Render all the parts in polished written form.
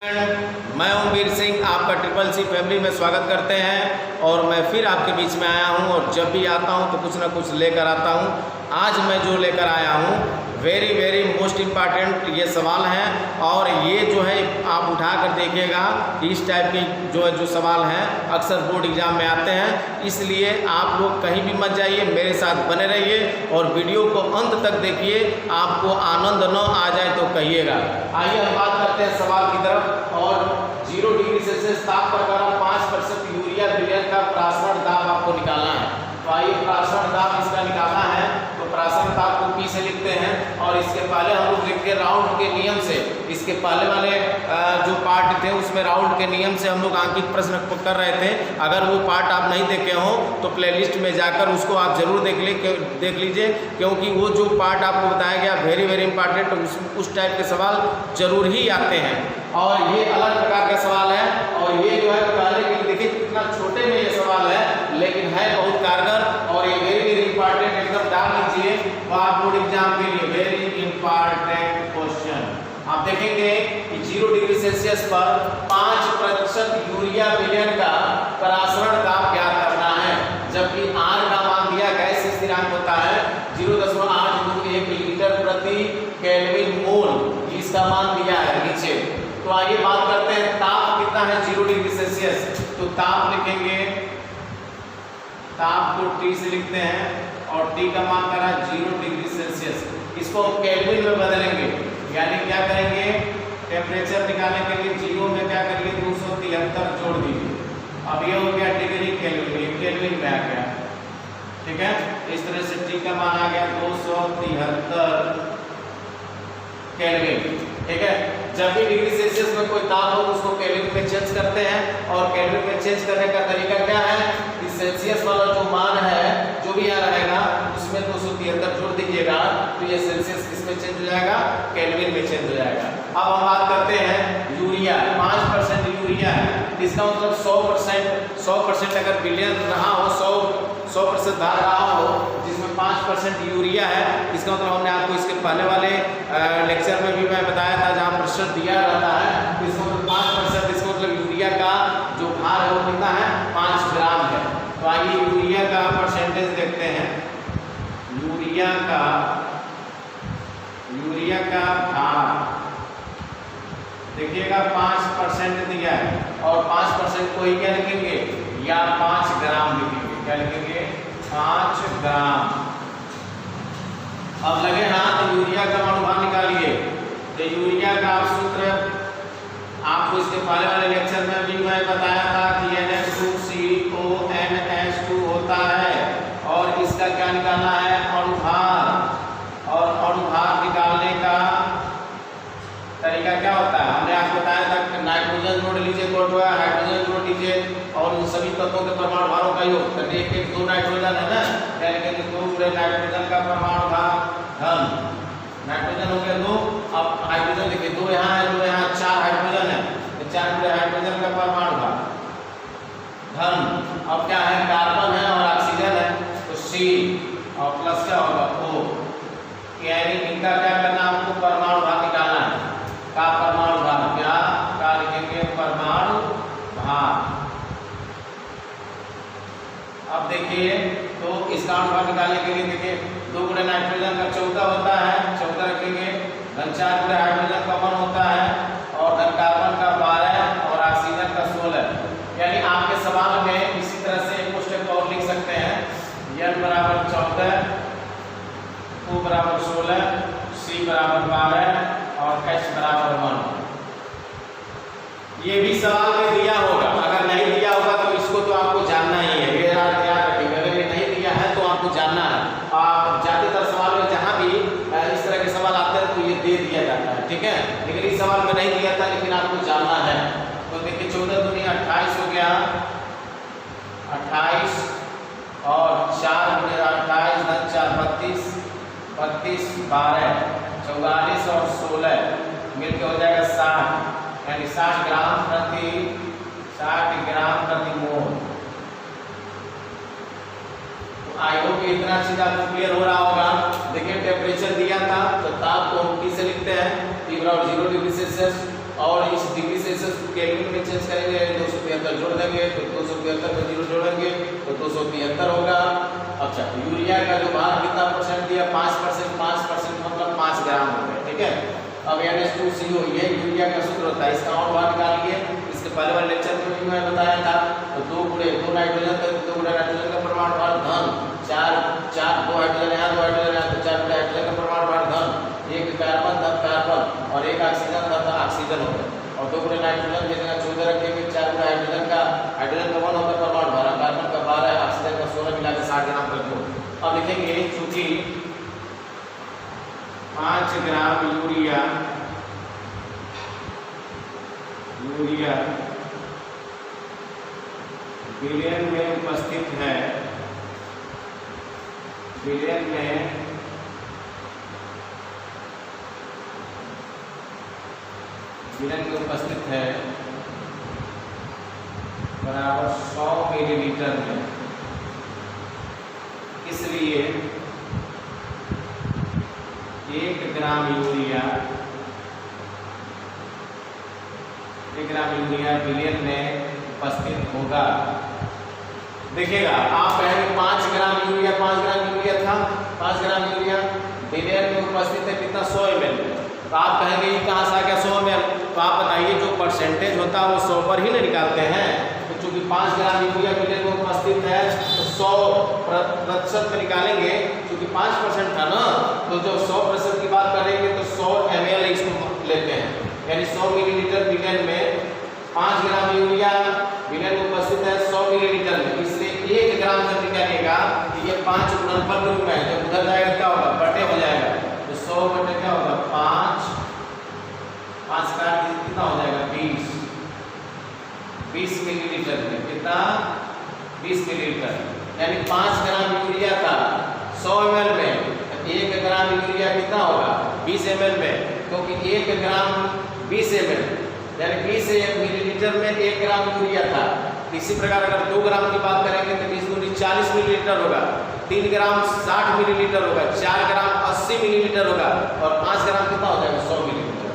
मैं ओमवीर सिंह आपका triple C family में स्वागत करते हैं और मैं फिर आपके बीच में आया हूं और जब भी आता हूं तो कुछ ना कुछ लेकर आता हूं। आज मैं जो लेकर आया हूं वेरी मोस्ट इम्पॉर्टेंट ये सवाल है और ये जो है आप उठा कर देखिएगा इस टाइप की जो सवाल हैं अक्सर बोर्ड एग्जाम में आते हैं, इसलिए आप लोग कहीं भी मत जाइए, मेरे साथ बने रहिए और वीडियो को अंत तक देखिए। आपको आनंद न आ जाए तो कहिएगा। आइए हम बात करते हैं सवाल की तरफ। और 0 डिग्री सेल्सियस ताप पर गरम 5% यूरिया विलयन का प्रासरण दाब आपको निकालना है। तो आइए प्रासरण दाब इसका निकालना है तो प्रासरण दाब को P से लिखते हैं और इसके पहले हम लोग लिखते हैं राउंड के नियम से। इसके पहले वाले जो पार्ट थे उसमें राउंड के नियम से हम लोग अंकित प्रश्न कर रहे थे। अगर वो पार्ट आप नहीं देखे हो तो प्लेलिस्ट में जाकर उसको आप जरूर देख लीजिए, क्योंकि वो जो पार्ट आपको बताया गया वेरी इंपॉर्टेंट, उस टाइप के सवाल जरूर ही आते हैं और ये अलग प्रकार का सवाल है। और ये जो है पहले के देखिए कितना छोटे में ये सवाल है, लेकिन है बहुत कारगर और ये वेरी इंपॉर्टेंट, एकदम डाल लीजिए बोर्ड एग्जाम के लिए वेरी इंपॉर्टेंट क्वेश्चन। आप देखेंगे कि 0 डिग्री सेल्सियस पर 5% यूरिया विलयन का प्रासरण दाब ज्ञात करना है, जबकि R का मान दिया गैस स्थिरांक होता है 0.821 लीटर प्रति केल्विन मोल, इसका मान दिया है नीचे। तो आइए बात करते हैं ताप कितना है 0 डिग्री सेल्सियस। तो ताप लिखेंगे, ताप को T से लिखते हैं और T का मान करा 0 डिग्री सेल्सियस। इसको केल्विन में बदलेंगे, यानी क्या करेंगे, टेम्परेचर निकालने के लिए 0 में क्या करिए 273 जोड़ दीजिए। अब ये हो गया डिग्री केल्विन, केल्विन में आ गया, ठीक है। इस तरह से T का मान आ गया 273 केल्विन, ठीक है। जब भी डिग्री सेल्सियस में कोई ताप हो उसको केल्विन में चेंज करते हैं और केल्विन में चेंज करने का तरीका क्या है कि सेल्सियस वाला जो मान है जो भी यहाँ रहेगा उसमें 273 जोड़ दीजिएगा तो ये सेल्सियस किसमें चेंज हो जाएगा, केल्विन में चेंज हो जाएगा। अब हम बात करते हैं यूरिया, 5% यूरिया है, इसका मतलब 100% अगर विलयन रहा हो, 100% धार रहा हो जिसमें 5% यूरिया है, इसका मतलब हमने आपको इसके पहले वाले लेक्चर में भी मैं बताया था जहाँ प्रतिशत दिया रहता है, इसका मतलब 5%, इसका मतलब यूरिया का जो भार है वो कितना है 5 ग्राम है। तो आइए यूरिया का परसेंटेज देखते हैं। यूरिया का भार देखिएगा 5% दिया है और 5% को ही क्या लिखेंगे या 5 ग्राम लिखेंगे, क्या लिखेंगे 5 ग्राम। अब लगे हाथ यूरिया का अनुपात निकालिए। तो यूरिया का सूत्र आपको इसके पहले वाले लेक्चर में भी मैं बताया था कि NH2CONH2 होता है और इसका क्या निकालना है अणुभार, और अणुभार निकालने का तरीका क्या होता है हमने आपको बताया था कि नाइट्रोजन जोड़ लीजिए, हाइड्रोजन जोड़ लीजिए और उन सभी तत्वों के परमाणु भारों का योग। तो एक 2 नाइट्रोजन है ना, यानी कि 2 नाइट्रोजन का परमाणु भार धन, नाइट्रोजन हो गया 2, अब हाइड्रोजन देखिए 2 यहाँ है, 2 यहाँ, 4 हाइड्रोजन है, तो 4 हाइड्रोजन का परमाणु भार धन। अब क्या है कार्बन है और ऑक्सीजन है तो C और प्लस क्या होगा O, यानी इनका क्या करना आपको परमाणु भार निकालना है। का परमाणु भार क्या लिखेंगे परमाणु भार। अब देखिए तो इसका अनुभार निकालने के लिए देखिए 2 गुणे नाइट्रोजन का 14 होता है, 14 रखेंगे, धन 4 गुणे हाइड्रोजन का 1 होता है और धन कार्बन का 12 और ऑक्सीजन का 16। यानी आपके सवाल में इसी तरह से एक स्टेप और लिख सकते हैं, n बराबर 14, O बराबर 16, C बराबर 12 और H बराबर 1। ये भी सवाल में दिया होगा, अगर नहीं दिया होगा तो इसको तो आपको जानना ही है, याद रखिएगा। अगर ये नहीं दिया है तो आपको जानना है। आप ज्यादातर सवाल में जहाँ भी इस तरह के सवाल आते हैं तो ये दे दिया जाता है, ठीक है, लेकिन इस सवाल में नहीं दिया था, लेकिन आपको जानना है। तो देखिए 14 दूनी 28 हो गया, 28 और 4 गुणे 28 धन 4 32, 32 12 44 और 16 मिलकर हो जाएगा 60, यानी 60 ग्राम प्रति मोल। तो आई होप इतना चीज आपको क्लियर हो रहा होगा। देखिए टेम्परेचर दिया था तो ताप को T से लिखते हैं, T बराबर 0 डिग्री सेल्सियस और इस डिग्री से चेंज करेंगे 273 जोड़ देंगे तो 273 में 0 जोड़ेंगे तो 273 होगा। अच्छा, यूरिया का जो भार कितना परसेंट दिया, 5%, 5% मतलब 5 ग्राम हो गए, ठीक है। अब NH2CO ये यूरिया का सूत्र होता है, इसका और भार निकालिए। इसके पहले वाले लेक्चर में भी मैं बताया था। तो 2 नाइट्रोजन तक 2 नाइट्रोजन का परमाणु भार धन, 2 हाइड्रोजन यहाँ 2 हाइड्रोजन यहाँ तो 4 हाइड्रोजन का परमाणु भार धन, 1 कार्बन धन कार्बन और 1 ऑक्सीजन धन ऑक्सीजन हो गया। और 2 नाइट्रोजन की जगह 14 रखेंगे, 4 हाइड्रोजन का 1 होगा परमाणु भार, कार्बन का 12, ऑक्सीजन का 16 मिला के 60 ग्राम कर दो। अब लिखेंगे चूंकि 5 ग्राम यूरिया बिलियन में उपस्थित है, बिलियन में उपस्थित है बराबर 100 मिलीलीटर में, इसलिए 1 ग्राम यूरिया बिलियन में उपस्थित होगा। देखिएगा आप कहेंगे 5 ग्राम यूरिया था, 5 ग्राम यूरिया बिलियन में उपस्थित है कितना, 100 ml। तो आप कहेंगे ये कहाँ से आ गया 100 ml। तो आप बताइए जो परसेंटेज होता है वो 100 पर ही ना निकालते हैं। तो चूंकि 5 ग्राम यूरिया बिलियन में उपस्थित है तो 100% में निकालेंगे, क्योंकि 5% था ना, तो जो 100% की बात करेंगे तो 100 ml इसको लेते हैं, यानी 100 मिलीलीटर बिलियन में 5 ग्राम यूरिया बिलियन में उपस्थित है 100 मिलीलीटर में, इसलिए 1 ग्राम जब निकालिएगा तो ये 5 गुणनफल रूप में है, जब उधर जाएगा क्या होगा, बटे हो जाएगा। तो 100 बटे क्या होगा 5 का कितना हो जाएगा 20 मिलीलीटर में, कितना 20 मिलीलीटर, यानी 5 ग्राम यूरिया था 100 ml में, 1 ग्राम यूरिया कितना होगा 20 ml में, क्योंकि 1 ग्राम 20 ml यानी 20 मिलीलीटर में 1 ग्राम यूरिया था। इसी प्रकार अगर 2 ग्राम की बात करेंगे तो 20 गुनी 40 मिलीलीटर होगा, 3 ग्राम 60 मिलीलीटर होगा, 4 ग्राम 80 मिलीलीटर होगा और 5 ग्राम कितना हो जाएगा 100 मिलीलीटर।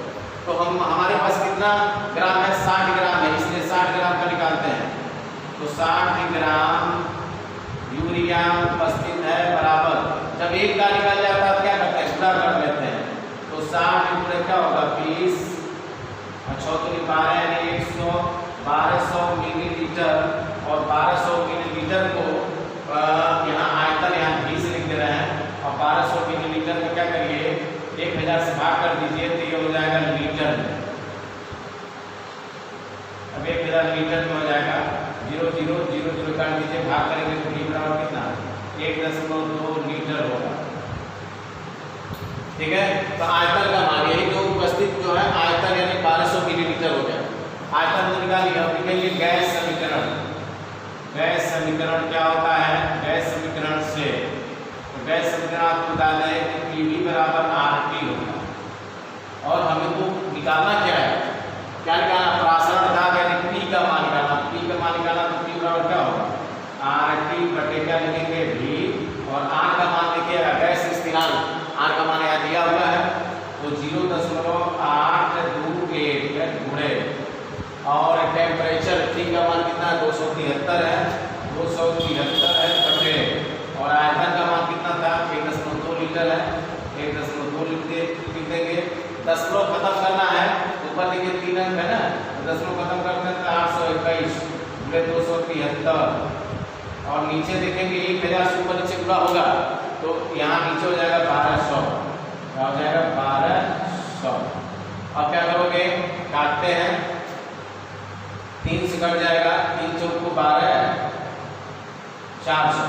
तो हमारे पास कितना ग्राम है, 60 ग्राम है, इसलिए 60 ग्राम का निकालते हैं। तो 60 ग्राम यूरिया उपस्थित है बराबर, जब 1 का निकाल जाता है क्या करते हैं, गुणा कर लेते हैं। तो 60 गुणे क्या होगा 20 और 6 12 यानी 1200 मिलीलीटर, और 1200 मिलीलीटर को यहाँ आयतन यहाँ 20 लिख दे रहे हैं, और 1200 मिलीलीटर में क्या करिए 1000 से भाग कर दीजिए तो ये हो जाएगा लीटर में। अब 1000 लीटर में हो जाएगा, 0 0 0 0 काट दीजिए, भाग करेंगे तो डी बराबर कितना 1.2 लीटर होगा, ठीक है। तो आयतन का मान यही जो उपस्थित जो है आयतन यानी 1200 मिलीलीटर हो गया। आयतन तो निकालिए। अब लिखेंगे गैस समीकरण। गैस समीकरण क्या होता है, गैस समीकरण से तो गैस समीकरण आपको बता दें कि PV बराबर RT होगा, और हमें तो निकालना क्या है, क्या निकालना, प्रासरण दाब यानी P का मान निकालना। P का मान निकालना तो P बराबर क्या होगा RT बटे क्या लिखेंगे V, और R का मान लिखिएगा गैस स्थिरांक, R का मान यहाँ दिया हुआ है तो 0.821 गुणे, और टेम्परेचर T का मान कितना 273 है, 273 है बटे, और आयतन का मान कितना था 1.2 लीटर है, 1.2 लिख देंगे। दशमलव खत्म करना है, ऊपर देखिए 3 अंक है ना, दशमलव खत्म करते हैं तो 821 गुणे 273, और नीचे देखेंगे 1000 से ऊपर नीचे पूरा होगा तो यहाँ नीचे हो जाएगा 1200, क्या हो जाएगा 1200। अब क्या करोगे, काटते हैं, 3 से कट जाएगा, 3 चौक को 12 400,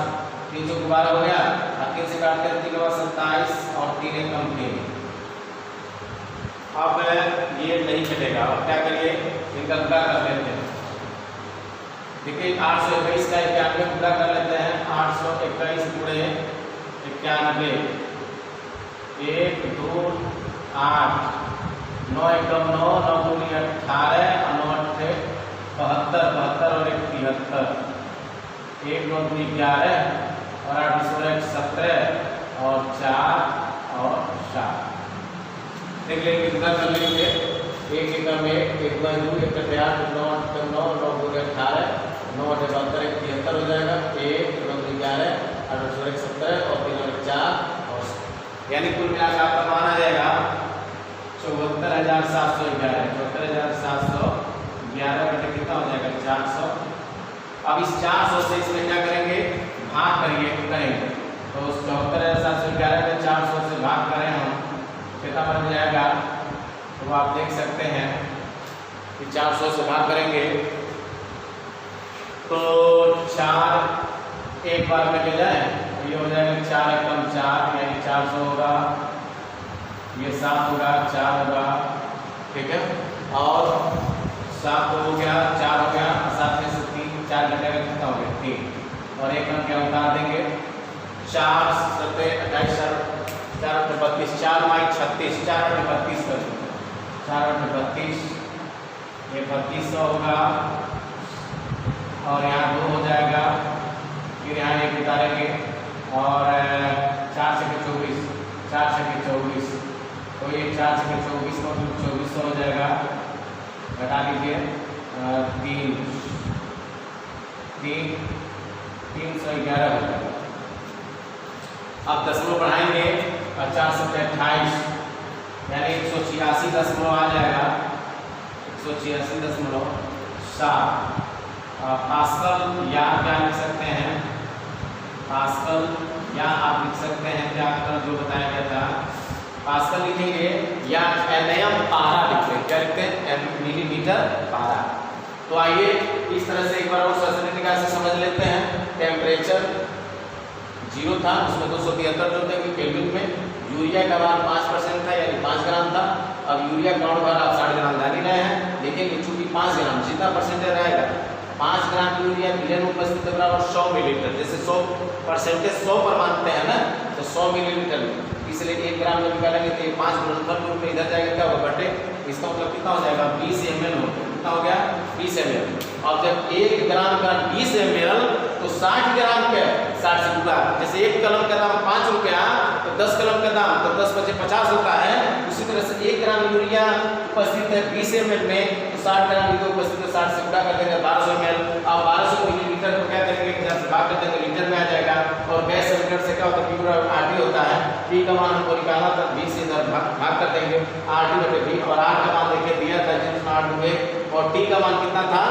3 चौक को 12 हो गया, और 3 से काटते हैं 3 के बाद 27 और 3 एक कम थे। अब ये नहीं चलेगा, अब क्या करिए इनका गुणा कर लेते हैं। देखिए 821 का 91 गुणा कर लेते हैं, 821 गुणे 91, 1 2 8 9 एकम 9 9 दूनी 18 और 9 अट्ठे 72 72 और 1 73, 1 9 दूनी 11 और 8 16 17 और 4 और 7। देख लेंगे गुणा कर लेंगे एक एकड़ में 1 2 1 8 9 9 9 2 18 9 8 72 73 हो जाएगा। 1 2 11 8 4 17 और 3 4 और यानी कुल मिलाकर आपका मान आ जाएगा 74,711। 74,711 बटे कितना हो जाएगा 400। अब इस 400 से इसमें क्या करेंगे, भाग करेंगे। तो 74,711 में 400 से भाग करें हम, कितना बन जाएगा, तो आप देख सकते हैं कि 400 से भाग करेंगे तो 4 एक बार में ले जाए तो ये हो जाएगा 4 एकम 4 यानी 400 होगा, ये 7 होगा, 4 होगा, ठीक है। और 7 हो गया, 4 हो गया, 7 में से 3 4 घटेगा कितना हो गया 3 और एक अंक क्या उतार देंगे 4 7 28 4 32 4 माई 36 4 32 कर 4 32 ये 3200 होगा और यहाँ 2 हो जाएगा, फिर यहाँ 1 उतारेंगे और 4 से 24 4 से 24 तो ये 4 से 24 को 2400 हो जाएगा, घटा लीजिए 311 हो जाएगा। अब दशमलव बढ़ाएंगे और 4 से 28 यानी 186 आ जाएगा, 186.7 पास्कल या क्या लिख सकते हैं, पास्कल या आप लिख सकते हैं क्या जो बताया गया था पास्कल लिखेंगे या एमएम पारा लिखते हैं, क्या लिखते हैं मिलीमीटर पारा। तो आइए इस तरह से एक बार और सरासरी निकाल से समझ लेते हैं। टेम्परेचर 0 था, उसमें 273 जोड़ देंगे केल्विन में। यूरिया का मान 5% था यानी 5 ग्राम था। अब यूरिया काउंट बार आप 60 ग्राम डाल ही रहे हैं, लेकिन चूंकि 5 ग्राम जितना परसेंटेज रहेगा 5 ग्राम यूरिया मिलियन उपस्थित बराबर 100 मिलीलीटर, जैसे 100% 100 पर मानते हैं ना, तो 100 मिलीलीटर, इसलिए 1 ग्राम जब निकालेंगे तो ये 5 गुणनफल रूप में इधर जाएगा, क्या होगा बटे, इसका मतलब कितना हो जाएगा 20 ml हो, कितना हो गया 20 ml। अब जब 1 ग्राम का 20 ml तो 60 ग्राम के 60 से गुणा, जैसे 1 कलम का दाम 5 रुपया तो 10 कलम का दाम तो 10 बचे 50 होता है। उसी तरह से 1 ग्राम यूरिया उपस्थित है 20 ml में तो 60 ग्राम यूरिया उपस्थित है 60 से गुणा कर देंगे 1200 ml। अब 1200 मिलीलीटर को क्या करेंगे, 10 से भाग कर देंगे, लीटर में आ जाएगा। और गैस सिलेंडर से क्या होता है पूरा आरटी होता है, टी का मान हमको निकालना था 20 से इधर भाग कर देंगे आरटी बटे वी, और आर का मान देखिए दिया था जिसमें 8 हुए, और टी का मान कितना था,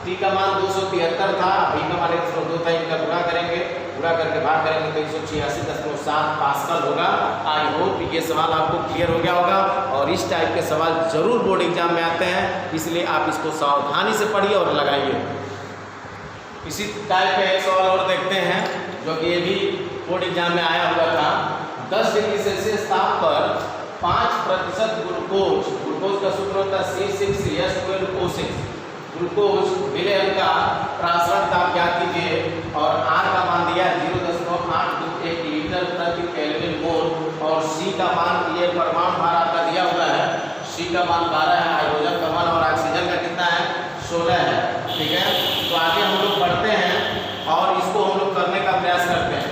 टी का मान 273 था, वी का मान 102 था, इनका गुणा करेंगे, गुणा करके भाग करेंगे तो 186.7 पास्कल होगा। आई होप ये सवाल आपको क्लियर हो गया होगा और इस टाइप के सवाल जरूर बोर्ड एग्जाम में आते हैं, इसलिए आप इसको सावधानी से पढ़िए और लगाइए। इसी टाइप का एक सवाल और देखते हैं जो कि ये भी बोर्ड एग्जाम में आया हुआ था। 10 डिग्री सेल्सियस ताप पर 5% ग्लूकोज का सूत्र होता है C6H12O6। ग्लूकोज विलयन का प्रासरण ताप ज्ञात कीजिए और R का मान दिया 0.821 लीटर प्रति केल्विन मोल और C का मान ये परमाणु भार आपका दिया हुआ है, C का मान 12 है, हाइड्रोजन का मान और ऑक्सीजन का कितना है 16 है, ठीक है। तो आगे हम लोग बढ़ते हैं और इसको हम लोग करने का प्रयास करते हैं।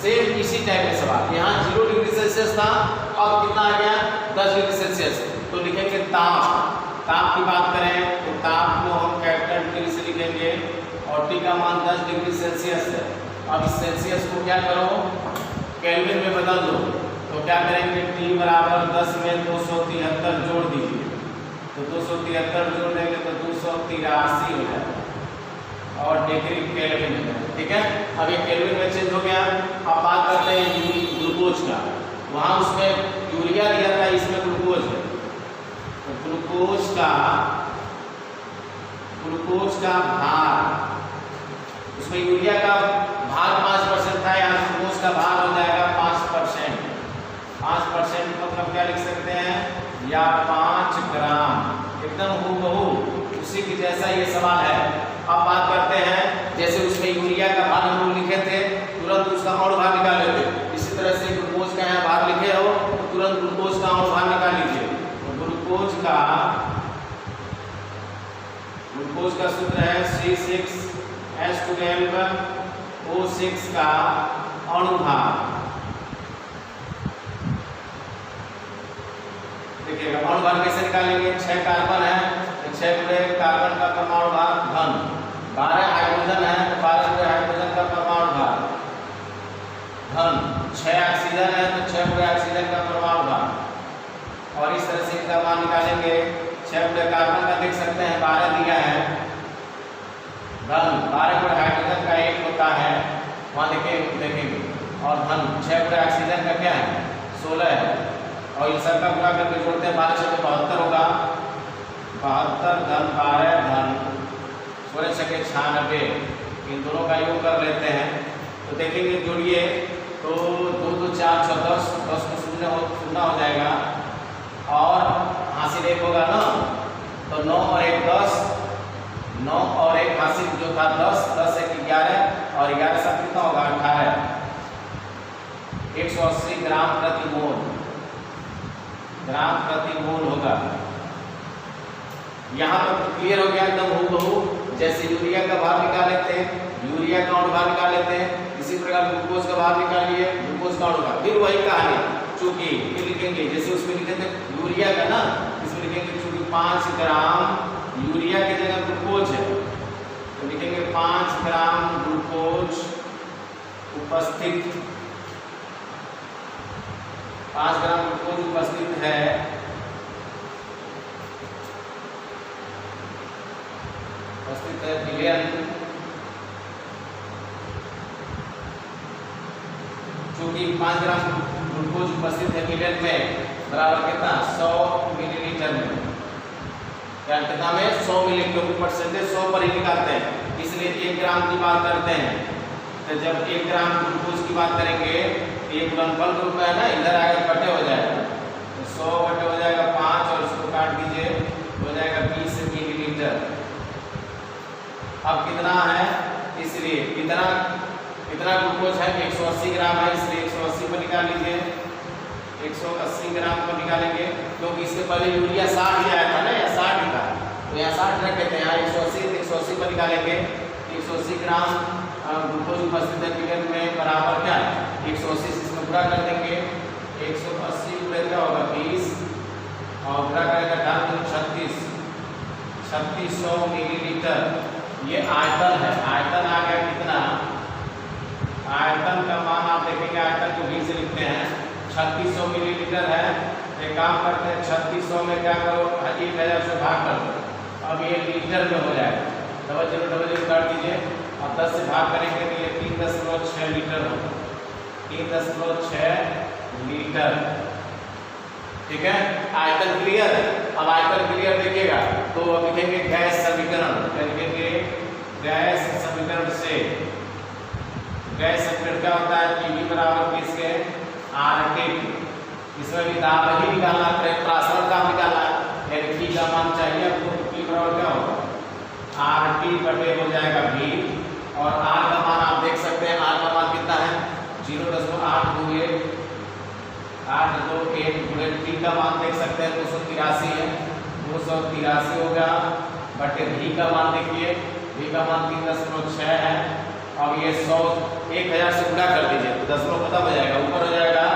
सेम इसी टाइप के सवाल, यहाँ 0 डिग्री सेल्सियस था, अब कितना आ गया 10 डिग्री सेल्सियस। तो लिखेंगे ताप, ताप की बात करें तो ताप को हम कैपिटल टी से लिखेंगे और टी का मान 10 डिग्री सेल्सियस है। अब इस सेल्सियस को क्या करो केल्विन में बदल दो, तो क्या करेंगे टी बराबर 10 में 273 जोड़ दीजिए, तो 273 जोड़ देंगे तो 283 हो जाएगा और डिग्री केल्विन में, ठीक है। अब ये केल्विन में चेंज हो गया। अब बात करते हैं ग्लूकोज का, वहाँ उसमें यूरिया दिया था, इसमें ग्लूकोज है, तो ग्लूकोज का भार, उसमें यूरिया का भार 5% था, यहाँ ग्लूकोज का भार हो जाएगा 5%। 5% मतलब क्या लिख सकते हैं या 5 ग्राम, एकदम हूबहू उसी की जैसा ये सवाल है। अब बात करते हैं जैसे उसमें यूरिया का भार हम लोग लिखे थे, तुरंत उसका और भार निकाल लेते, इसी तरह से ग्लूकोज का यहाँ भार लिखे हो तो तुरंत ग्लूकोज का और भार निकाल लीजिए। तो ग्लूकोज का सूत्र है C6H12O6 का अणुभार, देखिएगा परमाणु भार कैसे निकालेंगे, 6 कार्बन है तो 6 गुणे कार्बन का परमाणु भार धन, 12 हाइड्रोजन है तो 12 गुणे हाइड्रोजन का परमाणु भार धन, 6 ऑक्सीजन है तो 6 गुणे ऑक्सीजन का परमाणु भार। और इस तरह से इनका मान निकालेंगे। 6 गुणे कार्बन का देख सकते हैं 12 दिया है धन, 12 गुणे हाइड्रोजन का 1 होता है वहाँ देखेंगे और धन 6 गुणे ऑक्सीजन का क्या है 16 है और इन सबका गुणा करके जोड़ते हैं 12 से तो 72 होगा, 72 धन 12 धन 16 छके 96, इन दोनों का योग कर लेते हैं तो देखेंगे जोड़िए तो 2 2 4 6 10, 10 को शून्य हो जाएगा और हासिल 1 होगा ना तो 9 और 1 10, 9 और 1 हासिल जो था 10, 10 1 11 और 11 सब कितना होगा 18, 180 ग्राम प्रति मोल होगा। यहाँ पर क्लियर हो गया एकदम हूबहू, जैसे यूरिया का भार निकाले थे, यूरिया का अणु भार निकाले थे, इसी प्रकार ग्लूकोज का भार निकालिए, ग्लूकोज का अणु भार, फिर वही कहानी चूंकि फिर लिखेंगे जैसे उसमें लिखे थे यूरिया का ना, इसमें लिखेंगे चूंकि 5 ग्राम यूरिया की जगह ग्लूकोज है तो लिखेंगे 5 ग्राम ग्लूकोज उपस्थित, 5 ग्राम ग्लूकोज उपस्थित है बिलियन, चूंकि 5 ग्राम ग्लूकोज उपस्थित है मिलियन में बराबर कितना 100 मिलीलीटर में, क्या कितना में 100 मिली, क्योंकि परसेंटेज 100 पर ही निकालते हैं इसलिए 1 ग्राम की बात करते हैं। तो जब 1 ग्राम ग्लूकोज की बात करेंगे एक गुणनफल रूप में है ना, इधर आगे बटे हो जाएगा तो 100 बटे हो जाएगा 5 और इसको काट दीजिए हो जाएगा 20 मिलीलीटर। अब कितना है इसलिए कितना ग्लूकोज है 180 ग्राम है इसलिए 180 पर निकाल लीजिए, 180 ग्राम पर निकालेंगे क्योंकि इससे पहले यूरिया 60 ही आया था ना या 60 ही था तो यहाँ 60 रखे थे, यहाँ 180 पर निकालेंगे 180 ग्राम ग्लूकोज उपस्थित है मिलियन में बराबर क्या है 180 से इसमें पूरा कर देंगे, 180 पूरे क्या होगा 20 और पूरा करेगा डाल 3600 मिलीलीटर। ये आयतन है, आयतन आ गया कितना, आयतन का मान आप देखेंगे आयतन को भी से लिखते हैं 3600 मिलीलीटर है। एक काम करते हैं 3600 में क्या करो 1000 से भाग कर दो, अब ये लीटर में हो जाएगा, डबल जीरो काट दीजिए, अब 10 से भाग करेंगे तो ये 3.6 लीटर होगा, 3.6 लीटर। ठीक है, आयतन क्लियर है। अब आयतन क्लियर देखिएगा तो लिखेंगे गैस समीकरण, लिखेंगे गैस समीकरण से, गैस समीकरण क्या होता है Pv बराबर किसके RT, इसमें भी दाब ही निकालना है, प्रासरण दाब निकालना है, P का मान चाहिए आपको, P बराबर क्या होगा RT बटे हो जाएगा V और R का मान आप देख सकते हैं, R का मान कितना है 0.821 821 गुणे T का मान देख सकते हैं 283 है, 283 हो गया बटे V का मान देखिए, V का मान 3.6 है। अब ये 100 1000 से गुणा कर दीजिए तो दशमलव खत्म हो जाएगा, ऊपर हो जाएगा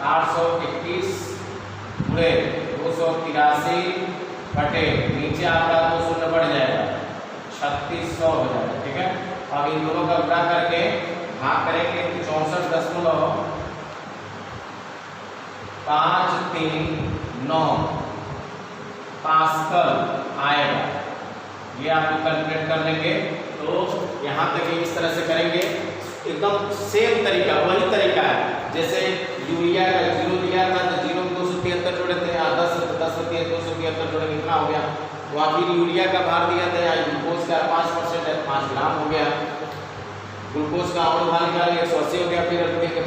821 गुणे 283 बटे नीचे आपका 2 शून्य बढ़ जाएगा 3600 हो जाएगा। ठीक है, अब इन दोनों का गुणा करके भाग करेंगे तो 64.539 पास्कल आएगा। ये आप कैलकुलेट कर लेंगे तो यहाँ तक इस तरह से करेंगे, एकदम सेम तरीका, वही तरीका है जैसे यूरिया का 0 दिया था तो 0 में 273 जोड़े थे, 10 में 273 जोड़े कितना हो गया, वहाँ फिर यूरिया का भार दिया था, यहाँ ग्लूकोज का 5% है 5 ग्राम हो गया, ग्लूकोज का अणु भार निकाल 180 हो गया, फिर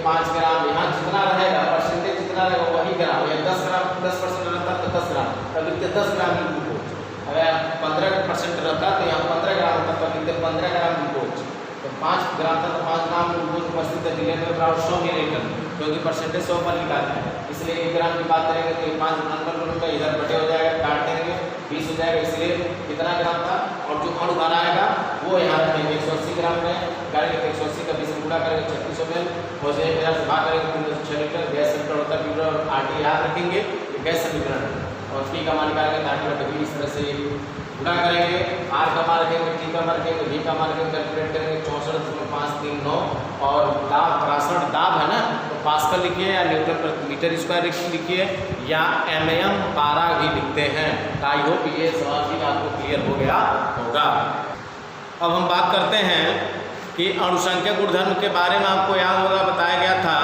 5 ग्राम, यहाँ जितना रहेगा परसेंटेज जितना रहेगा वही ग्राम, या 10 ग्राम 10% रहता तो 10 ग्राम, तब लिखते 10 ग्राम ग्लूकोज, अगर 15% रहता तो यहाँ 15 ग्राम होता तो लिखते 15 ग्राम ग्लूकोज, तो 5 ग्राम था तो 5 ग्राम ग्लूकोज उपस्थित है मिलियन में बराबर 100 मिलीलीटर, क्योंकि परसेंटेज 100 पर निकालते हैं, इसलिए 1 ग्राम की बात करेंगे तो 5 नंबर का इधर बटे हो जाएगा, काट देंगे 20 हो जाएगा, इसलिए कितना ग्राम था और जो अणु भार आएगा वो यहाँ रखेंगे 180 ग्राम में करेंगे तो 180 का 20 में गुणा करेंगे 3600 में हो जाएगा, 1000 से भाग करेंगे 6 लीटर। गैस समीकरण होता है और RT याद रखेंगे, गैस समीकरण और टी का मान निकालेंगे 30/20 इस तरह से गुणा करेंगे। आर का मान रखेंगे, टी का मान रखेंगे, वी का मान रखेंगे, कैलकुलेट करेंगे 64.539 और दाब प्रासरण दाब है ना तो पास्कल लिखिए या न्यूटन प्रति मीटर स्क्वायर लिखिए या mm पारा भी लिखते हैं। आई होप ये सवाल भी आपको क्लियर हो गया होगा। अब हम बात करते हैं कि अणुसंख्यक गुणधर्म के बारे में आपको याद होगा बताया गया था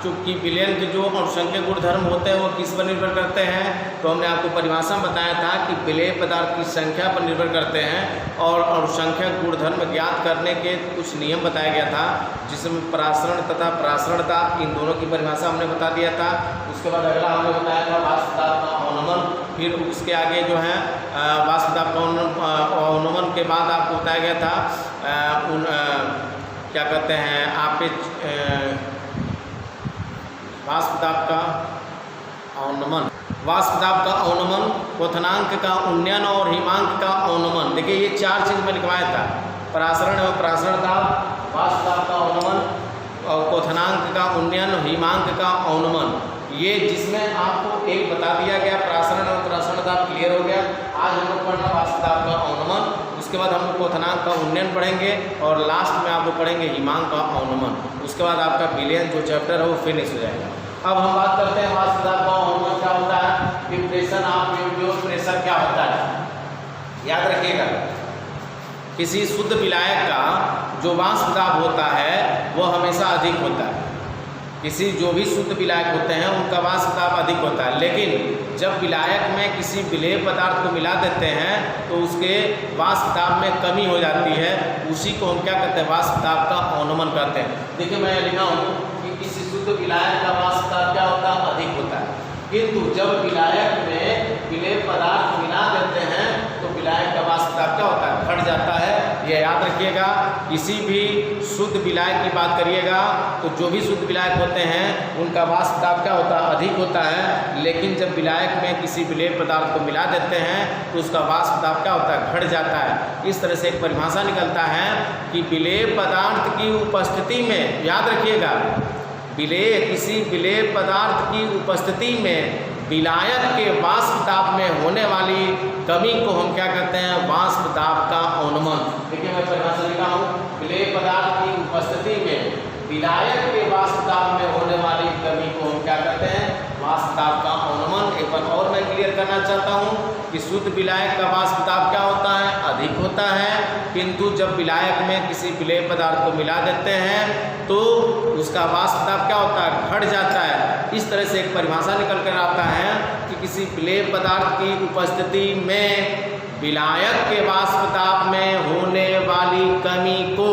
चूँकि विलयन के जो अणुसंख्यक गुणधर्म होते हैं वो किस पर निर्भर करते हैं, तो हमने आपको परिभाषा में बताया था कि विलेय पदार्थ की संख्या पर निर्भर करते हैं और अणुसंख्यक गुणधर्म ज्ञात करने के कुछ नियम बताया गया था जिसमें प्रासरण तथा प्रासरणता इन दोनों की परिभाषा हमने बता दिया था। उसके बाद अगला हमने बताया था वाष्प दाब का अवनमन, फिर उसके आगे जो है वाष्प दाब का अवनमन के बाद आपको बताया गया था क्या कहते हैं वाष्प दाब का अवनमन, वाष्प दाब का अवनमन, क्वथनांक का उन्नयन और हिमांक का अवनमन। देखिए ये 4 चीज़ में लिखवाया था, प्रासरण एवं प्रासरण दाब, वाष्प दाब का अवनमन और क्वथनांक का उन्नयन, हिमांक का अवनमन। ये जिसमें आपको एक बता दिया गया प्रासरण और प्रासरण दाब क्लियर हो गया। आज हम लोग पढ़ना वाष्प दाब का अवनमन, उसके बाद हम लोग क्वथनांक का उन्नयन पढ़ेंगे और लास्ट में आप लोग पढ़ेंगे हिमांक का अवनमन। उसके बाद आपका विलयन जो चैप्टर है वो फिनिश हो जाएगा। अब हम बात करते हैं वाष्प दाब का अवनमन क्या होता है, इम्प्रेशन ऑफ प्योर प्रेशर क्या होता है। याद रखिएगा किसी शुद्ध विलायक का जो वाष्प दाब होता है वो हमेशा अधिक होता है। किसी जो भी शुद्ध विलायक होते हैं उनका वाष्प दाब अधिक होता है, लेकिन जब विलायक में किसी विलेय पदार्थ को मिला देते हैं तो उसके वाष्प दाब में कमी हो जाती है, उसी को हम क्या कहते हैं वाष्प दाब का अवनमन कहते हैं। देखिए मैं लिखा हूँ कि किसी शुद्ध विलायक का वाष्प दाब क्या होता है अधिक होता है, किंतु जब विलायक में विलेय पदार्थ मिला देते हैं तो विलायक का वाष्प दाब क्या होता है घट जाता है। यह याद रखिएगा किसी भी शुद्ध विलायक की बात करिएगा तो जो भी शुद्ध विलायक होते हैं उनका वाष्प दाब क्या होता है अधिक होता है, लेकिन जब विलायक में किसी विलेय पदार्थ को मिला देते हैं तो उसका वाष्प दाब क्या होता है घट जाता है। इस तरह से एक परिभाषा निकलता है कि विलेय पदार्थ की उपस्थिति में, याद रखिएगा किसी विलेय पदार्थ की उपस्थिति में विलायक के वाष्प दाब में होने वाली कमी को हम क्या कहते हैं वाष्प दाब का अवनमन। देखिए मैं परिभाषा लिखा हूँ, विलेय पदार्थ की उपस्थिति में विलायक के वाष्प दाब में होने वाली कमी को हम क्या कहते हैं वाष्प दाब का अवनमन। एक बार और मैं क्लियर करना चाहता हूँ कि शुद्ध विलायक का वाष्प दाब क्या होता है अधिक होता है, किंतु जब विलायक में किसी विलेय पदार्थ को मिला देते हैं तो उसका वाष्प दाब क्या होता है घट जाता है। इस तरह से एक परिभाषा निकल कर आता है कि किसी विलेय पदार्थ की उपस्थिति में विलायक के वाष्प दाब में होने वाली कमी को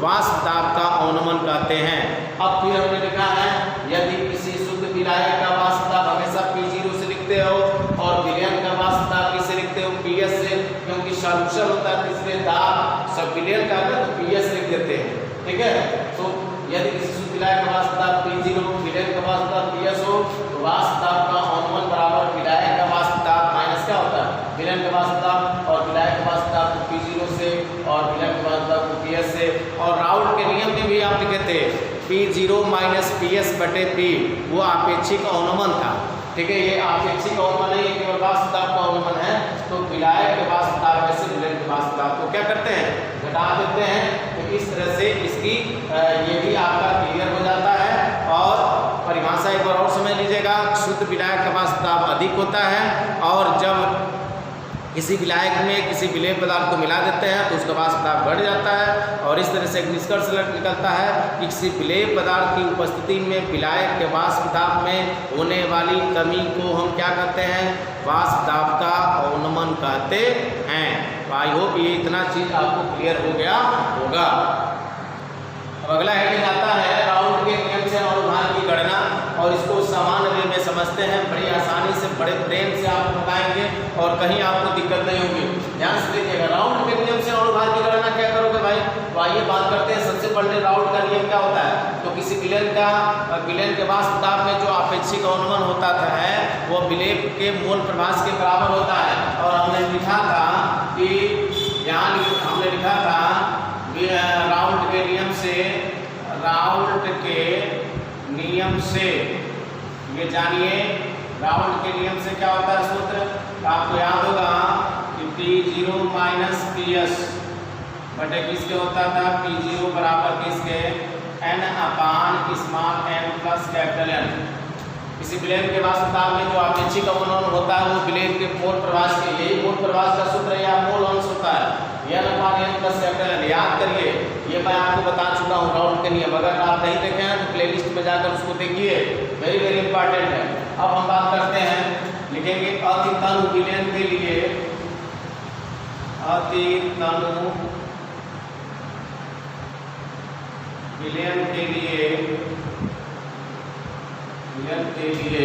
वाष्प दाब का अवनमन कहते हैं। अब फिर हमने लिखा है यदि किसी शुद्ध विलायक का वाष्प दाब हमेशा P0 से लिखते हो और विलयन का वाष्प दाब किससे लिखते हो PS से, क्योंकि सॉल्यूशन होता है इसलिए दाब सब विलयन का है तो PS लिख देते हैं, ठीक है। तो यदि किसी शुद्ध विलायक का वाष्प दाब P0 विलयन का वाष्प दाब PS हो तो वाष्प दाब का अवनमन बराबर विलायक का वाष्प दाब माइनस क्या होता है विलयन का वाष्प दाब, और विलायक का वाष्प दाब को P0 से और विलयन का वाष्प दाब को PS से। और राउल्ट के नियम में भी आप लिखे थे P0 माइनस PS बटे P, वो आपेक्षिक अवनमन था, ठीक है। ये आपेक्षिक अवनमन नहीं है, केवल वाष्प दाब का अवनमन है। तो विलायक के वाष्प दाब में से विलयन के वाष्प दाब को क्या करते हैं घटा देते हैं। तो इस तरह से इसकी ये भी आपका क्लियर हो जाता है। और परिभाषा एक बार और समझ लीजिएगा, शुद्ध विलायक का वाष्प दाब अधिक होता है और जब किसी विलायक में किसी विलेय पदार्थ को मिला देते हैं तो उसका वाष्प दाब बढ़ जाता है। और इस तरह से एक निष्कर्ष निकलता है कि किसी विलेय पदार्थ की उपस्थिति में विलायक के वाष्प दाब में होने वाली कमी को हम क्या कहते हैं वाष्प दाब का अवनमन कहते हैं। आई होप ये इतना चीज आपको क्लियर हो गया होगा। अब अगला हेडिंग आता है राउल्ट के नियम से अणुभार की गणना, और इसको सामान्य वे में समझते हैं, बड़ी आसानी से बड़े प्रेम से आपको बताएंगे और कहीं आपको दिक्कत नहीं होगी। ध्यान से देखिएगा राउल्ट के नियम से अणुभार की गणना क्या करोगे भाई, तो आइए बात करते हैं। सबसे पहले राउल्ट का नियम क्या होता है, तो किसी विलयन के वाष्प दाब में जो आपेक्षिक अवनमन होता है वो विलेय के मोल प्रभास के बराबर होता है। और हमने लिखा था कि हमने लिखा था राउल्ट के नियम से ये जानिए राउंड के नियम से क्या होता है सूत्र, आपको याद होगा कि P0 माइनस PS बटे किसके होता था, P0 बराबर किसके, n अपान small n plus capital N। किसी विलेन के वास्तुता में जो आपेक्षी कवन होता है वो विलेन के मोल प्रवास के, यही मोल प्रवास का सूत्र या मोल अंश होता है, n अपान n प्लस कैपिटल N। याद करिए, ये मैं आपको बता चुका हूँ राउंड के नियम, अगर आप नहीं देखे हैं तो प्लेलिस्ट में जाकर उसको देखिए, वेरी वेरी इंपॉर्टेंट है। अब हम बात करते हैं, लिखेंगे अति तनु विलेन के लिए, अति तनु विलेन के लिए, विलेन के लिए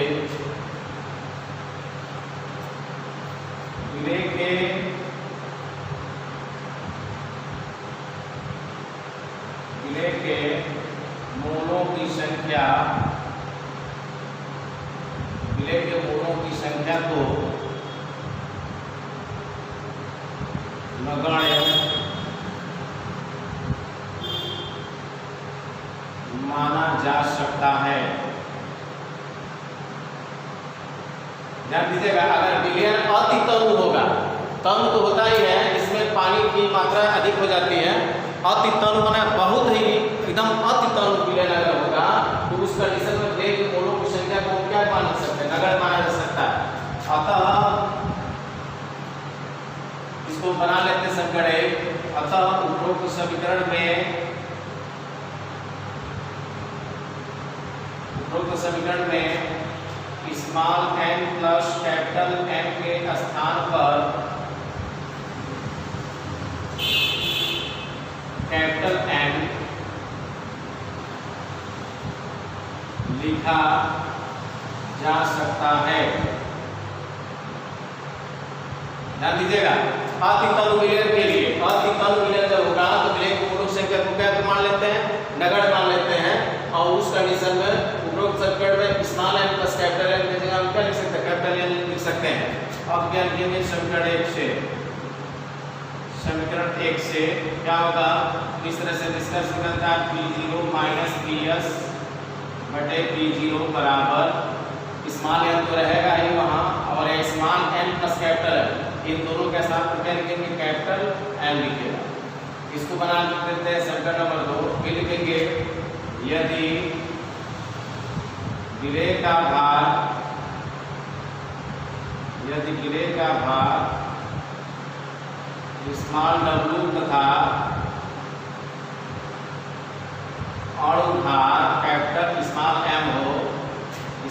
विलेय के विलेय के मोलों की संख्या, विलेय के मोलों की संख्या को नगण्य माना जा सकता है। ध्यान दीजिएगा, अगर विलेन अति तनु होगा, तनु तो होता ही है, इसमें पानी की मात्रा अधिक हो जाती है, अति तनु माना बहुत ही एकदम अति तनु विलेन अगर होगा तो उस कंडीशन में विलेय के मोलों की संख्या को क्या मान सकते हैं, नगण्य माना जा सकता है। अतः इसको बना लेते संकड़े, अतः उपरोक्त समीकरण में, उपरोक्त समीकरण में small n plus capital N के स्थान पर कैपिटल N लिखा जा सकता है। ध्यान दीजिएगा, अति तनु विलेन के लिए, अति तनु विलेन जब होगा तो विलेन की मोलों संख्या को क्या मान लेते हैं, नगण्य मान लेते हैं, और उस कंडीशन में उपरोक्त समीकरण में small n plus capital N की जगह हम क्या लिख सकते हैं, कैपिटल N लिख सकते हैं। अब क्या लिखेंगे, समीकरण 1 से, समीकरण 1 से क्या होगा, इस तरह से निष्कर्ष निकलता है P0 माइनस PS बटे P0 बराबर स्मॉल n तो रहेगा ही वहाँ, और small n plus capital N, इन दोनों के साथ क्या लिखेंगे, कैपिटल N लिखेगा। इसको बना देते हैं समीकरण नंबर 2, फिर लिखेंगे यदि विलेय का भार, यदि विलेय का भार स्मॉल w तथा अणु भार कैपिटल स्मॉल m हो,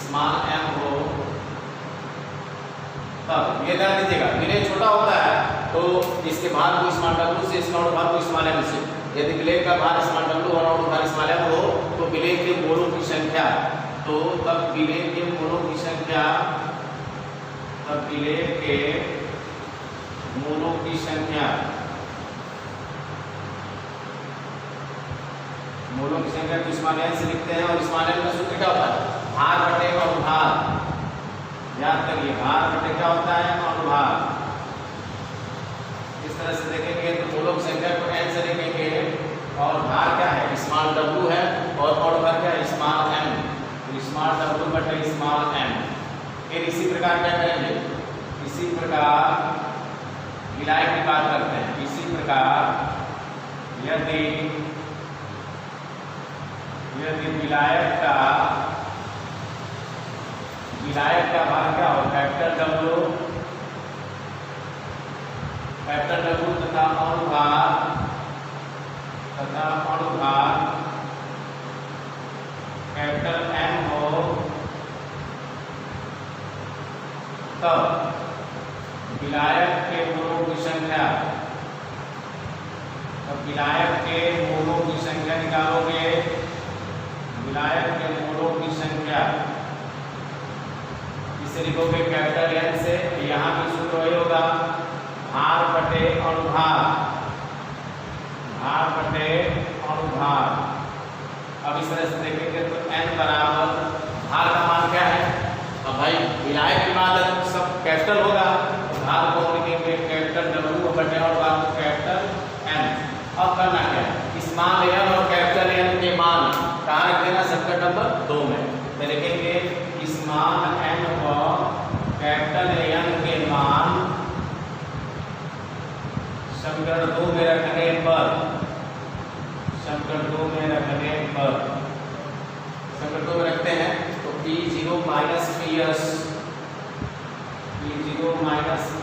स्मॉल m हो, तब ये ध्यान दीजिएगा, विलेय छोटा होता है तो इसके भार को स्मॉल w से, इसका अणु भार को स्मॉल m से। यदि विलेय का भार स्मॉल w और अणु भार स्मॉल m हो तो विलेय के मोलों की संख्या, तो तब विलेय के मोलों की संख्या, तब विलेय के मोलों की संख्या, मोलों की संख्या को स्मॉल n से लिखते हैं, और स्मॉल n का सूत्र क्या होता है, भार बटे अनुभार। याद करिए, भार बटे क्या होता है, अनुभार। इस तरह से देखेंगे तो मोलों की संख्या को n से लिखेंगे, और भार क्या है, स्मॉल w है, और अनुभार क्या है, स्मॉल m, स्मॉल w बटे स्मॉल m। फिर इसी प्रकार क्या करेंगे, इसी प्रकार विलायक की बात करते हैं, इसी प्रकार यदि विलायक का भार क्या हो, कैपिटल W तथा अणुभार कैपिटल M हो, तब विलायक के मोलों की संख्या, तब विलायक के मोलों की संख्या निकालोगे, विलायक के मोलों की संख्या इसे लिखोगे कैपिटल N से, यहाँ भी सूत्र वही होगा, भार बटे अणुभार, भार बटे अणुभार। अब इस तरह से देखेंगे तो n बराबर भार का मान क्या है, अब भाई विलायक की बात है तो सब कैपिटल होगा, तो भार को लिखेंगे कैपिटल W बटे अणुभार को कैपिटल N। अब करना क्या है, स्मॉल n और कैपिटल N के मान कहाँ रख देना, समीकरण नंबर 2 में। तो लिखेंगे स्मॉल n व समीकरण 2 में रखने पर समीकरण 2 में रखने पर समीकरण 2 में रखते हैं तो P0 माइनस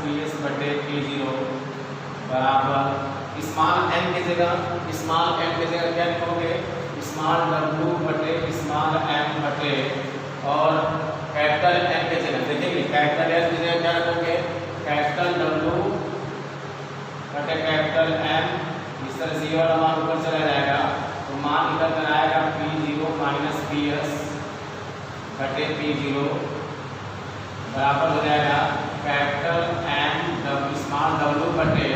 PS बटे P0 बराबर स्मॉल m की जगह क्या लिखोगे, स्मॉल w बटे स्मॉल m बटे और कैपिटल M की जगह देखिए कैपिटल L की जगह क्या रखोगे, कैपिटल W बटे कैपिटल M। इस तरह से ये वाला मान ऊपर चला जाएगा तो मान निकल कर आएगा P0 माइनस PS बटे P0 बराबर हो जाएगा कैपिटल M स्मॉल W बटे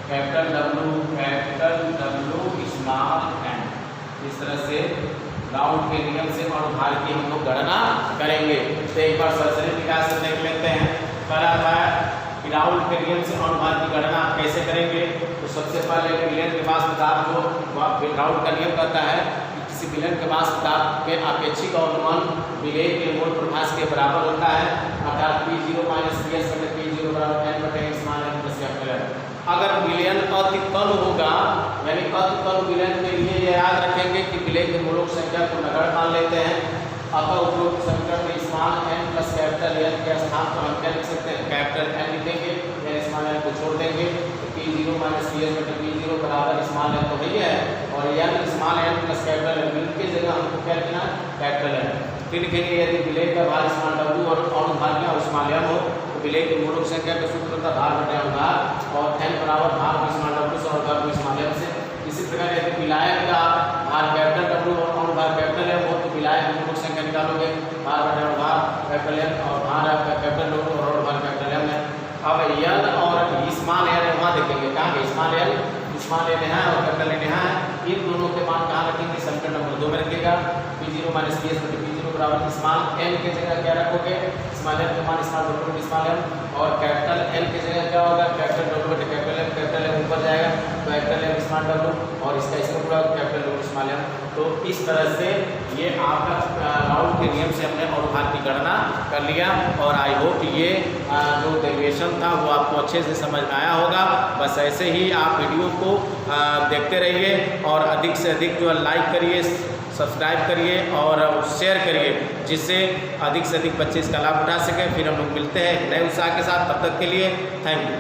कैपिटल W स्मॉल m। इस तरह से राउंड के नियम से और भार की हम लोग गणना करेंगे। तो एक बार सरसरी विकास से देख लेते हैं। पहला था कि राउंड के नियम से और भार की गणना कैसे करेंगे। तो सबसे पहले विलयन के मास पदार्थ जो राउंड का नियम कहता है कि किसी विलयन के मास पदार्थ में अपेक्षिक अवनमन विलेय के मूल प्रभास के बराबर होता है, अर्थात P0 माइनस PS बटे P0 बराबर n बटे small m plus capital M। अगर विलयन अति कम होगा यानी अति कम विलयन के लिए ये याद रखेंगे कि विलय के मूलों की संख्या को नगण्य मान लेते हैं। अतः उपरोक्त समीकरण में small m plus capital N के स्थान पर हम क्या लिख सकते हैं, कैपिटल N लिखेंगे या स्मॉल m को छोड़ देंगे तो P0 माइनस PS बटे P0 बराबर स्मॉल m तो वही है और n small m plus capital M की जगह हमको क्या लिखना है, कैपिटल M। फिर लिखेंगे यदि विलय का भार स्मॉल w और भार क्या स्मॉल m हो तो विलय के मूलों की संख्या का सूत्र होता है भार बटे अनुभार और n बराबर भार स्मॉल w से और भार स्मॉल m से। इसी प्रकार यदि विलायक का भार कैपिटल W और अनुभार कैपिटल M हो तो विलायक की मूल संख्या निकालोगे भार बटे अनुभार कैपिटल M और भार कैपिटल W और अनुभार कैपिटल M है। अब L और स्मॉल L वहाँ देखेंगे कहाँ स्मॉल L यहाँ है और कैपिटल N यहाँ है। इन दोनों के मान कहाँ रखेंगे, समीकरण नंबर 2 में रखिएगा। P0 माइनस PS बटे P0 बराबर स्मॉल m की जगह क्या रखोगे, स्मॉल m का मान स्मॉल w बटे स्मॉल m और कैपिटल L की जगह क्या होगा, कैपिटल W बटे कैपिटल M ऊपर जाएगा तो कैपिटल M स्मॉल w और इसका पूरा कैपिटल W स्मॉल m। तो इस तरह से ये आपका राउंड के नियम से हमने और भार की गणना कर लिया और आई होप ये जो डेरिवेशन था वो आपको अच्छे से समझ में आया होगा। बस ऐसे ही आप वीडियो को देखते रहिए और अधिक से अधिक जो लाइक करिए, सब्सक्राइब करिए और शेयर करिए जिससे अधिक से अधिक बच्चे इसका लाभ उठा सकें। फिर हम लोग मिलते हैं नए उत्साह के साथ, तब तक के लिए थैंक यू।